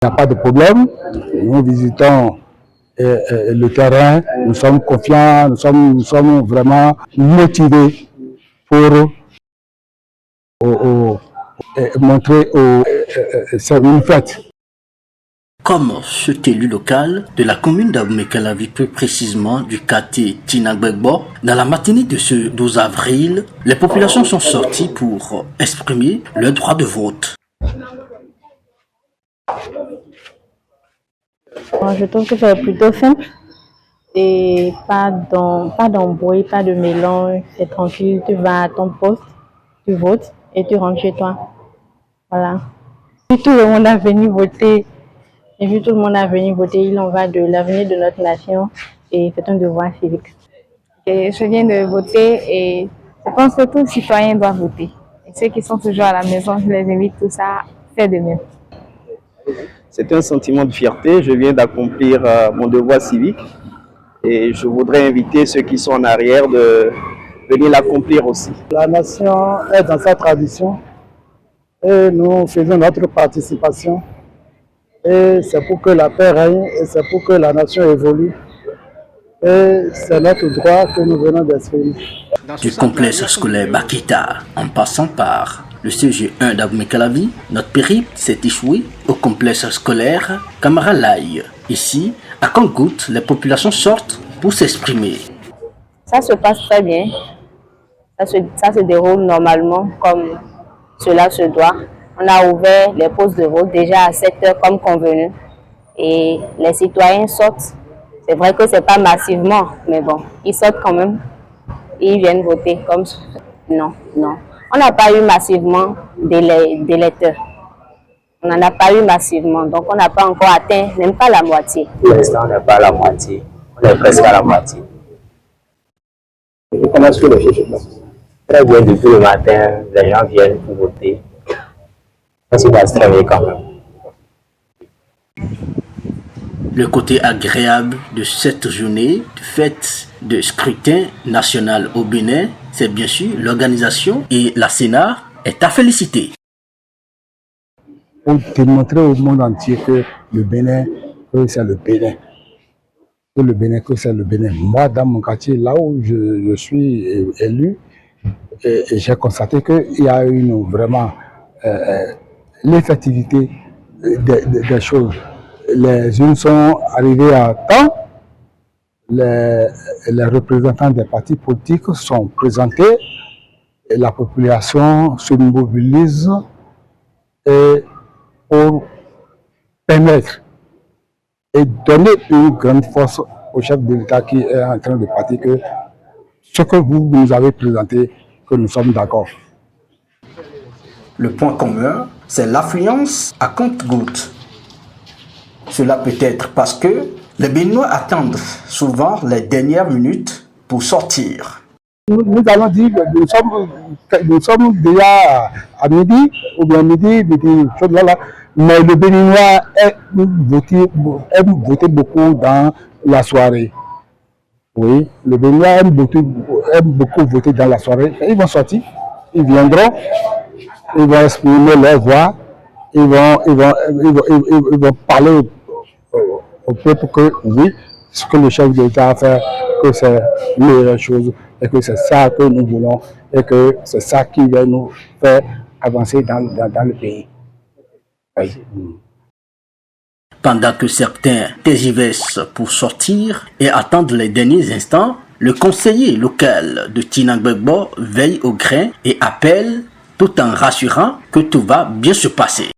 Il n'y a pas de problème. Nous visitons le terrain. Nous sommes confiants, nous sommes vraiment motivés pour montrer c'est une fête. Comme cet élu local de la commune d'Abomey-Calavi, plus précisément du quartier Tinagbegbor, dans la matinée de ce 12 avril, les populations sont sorties pour exprimer leur droit de vote. Je trouve que c'est plutôt simple et pas d'embrouille, pas de mélange, c'est tranquille, tu vas à ton poste, tu votes et tu rentres chez toi. Voilà. Si tout le monde a venu voter, et vu tout le monde a venu voter, il en va de l'avenir de notre nation et c'est un devoir civique. Et je viens de voter et je pense que tout citoyen doit voter. Et ceux qui sont toujours à la maison, je les invite tous à faire de même. C'est un sentiment de fierté. Je viens d'accomplir mon devoir civique et je voudrais inviter ceux qui sont en arrière de venir l'accomplir aussi. La nation est dans sa tradition et nous faisons notre participation. Et c'est pour que la paix règne et c'est pour que la nation évolue. Et c'est notre droit que nous venons d'exprimer. Du complexe scolaire Bakita, en passant par le CG1 d'Abomey-Calavi, notre périple s'est échoué au complexe scolaire Camaralaï. Ici, à compte-gouttes, les populations sortent pour s'exprimer. Ça se passe très bien. Ça se déroule normalement comme cela se doit. On a ouvert les postes de vote déjà à 7 h comme convenu. Et les citoyens sortent. C'est vrai que ce n'est pas massivement, mais bon, ils sortent quand même. Et ils viennent voter comme... Non. On n'a pas eu massivement d'électeurs. On n'en a pas eu massivement, donc on n'a pas encore atteint même pas la moitié. Pour l'instant, on n'est pas à la moitié. On est presque à la moitié. Et comment est-ce que les choses se passent? Très bien, depuis le matin, les gens viennent pour voter. Ça se passe très bien quand même. Le côté agréable de cette journée de fête de scrutin national au Bénin, c'est bien sûr l'organisation et la Sénat est à féliciter. Pour démontrer au monde entier que le Bénin, que c'est le Bénin. Que c'est le Bénin. Moi, dans mon quartier, là où je suis élu, et j'ai constaté qu'il y a vraiment l'effectivité des choses. Les unes sont arrivées à temps, les représentants des partis politiques sont présentés, et la population se mobilise pour permettre et donner une grande force au chef de l'État qui est en train de partir que ce que vous nous avez présenté, que nous sommes d'accord. Le point commun, c'est l'affluence à compte-gouttes. Cela peut être parce que les Béninois attendent souvent les dernières minutes pour sortir. Nous allons dire que nous sommes déjà à midi, ou bien midi, mais le Béninois aime voter beaucoup dans la soirée. Oui, le Béninois aime beaucoup voter dans la soirée. Ils vont sortir, ils viendront, ils vont exprimer leur voix, ils vont parler au peuple que oui, ce que le chef de l'État a fait, que c'est la meilleure chose et que c'est ça que nous voulons et que c'est ça qui va nous faire avancer dans le pays. Oui. Pendant que certains tergiversent pour sortir et attendent les derniers instants, le conseiller local de Tinagbegbor veille au grain et appelle tout en rassurant que tout va bien se passer.